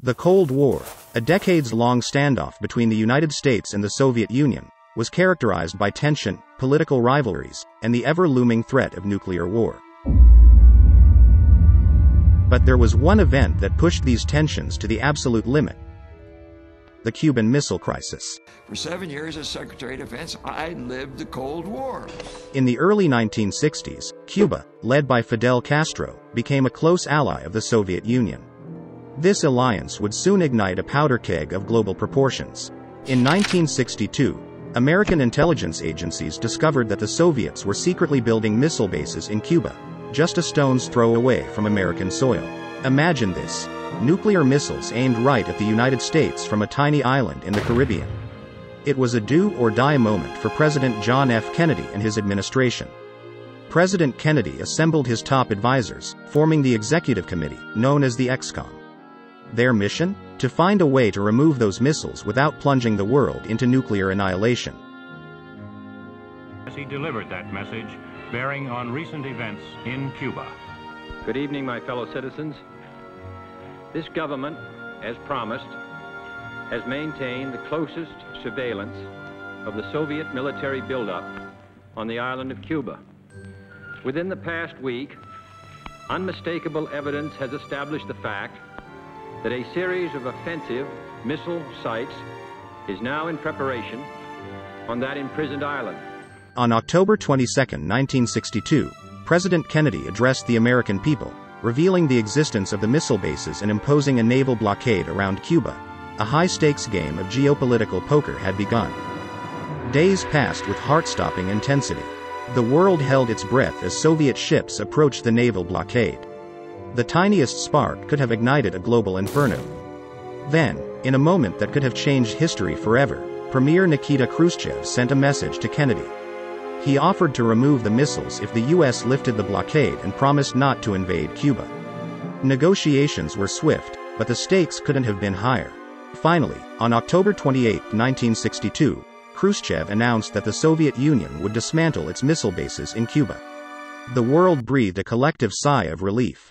The Cold War, a decades-long standoff between the United States and the Soviet Union, was characterized by tension, political rivalries, and the ever-looming threat of nuclear war. But there was one event that pushed these tensions to the absolute limit: the Cuban Missile Crisis. For 7 years as Secretary of Defense, I lived the Cold War. In the early 1960s, Cuba, led by Fidel Castro, became a close ally of the Soviet Union. This alliance would soon ignite a powder keg of global proportions. In 1962, American intelligence agencies discovered that the Soviets were secretly building missile bases in Cuba, just a stone's throw away from American soil. Imagine this: nuclear missiles aimed right at the United States from a tiny island in the Caribbean. It was a do-or-die moment for President John F. Kennedy and his administration. President Kennedy assembled his top advisors, forming the executive committee, known as the ExComm. Their mission? To find a way to remove those missiles without plunging the world into nuclear annihilation. As he delivered that message, bearing on recent events in Cuba. Good evening, my fellow citizens. This government, as promised, has maintained the closest surveillance of the Soviet military buildup on the island of Cuba. Within the past week, unmistakable evidence has established the fact that a series of offensive missile sites is now in preparation on that imprisoned island. On October 22, 1962, President Kennedy addressed the American people, revealing the existence of the missile bases and imposing a naval blockade around Cuba. A high-stakes game of geopolitical poker had begun. Days passed with heart-stopping intensity. The world held its breath as Soviet ships approached the naval blockade. The tiniest spark could have ignited a global inferno. Then, in a moment that could have changed history forever, Premier Nikita Khrushchev sent a message to Kennedy. He offered to remove the missiles if the U.S. lifted the blockade and promised not to invade Cuba. Negotiations were swift, but the stakes couldn't have been higher. Finally, on October 28, 1962, Khrushchev announced that the Soviet Union would dismantle its missile bases in Cuba. The world breathed a collective sigh of relief.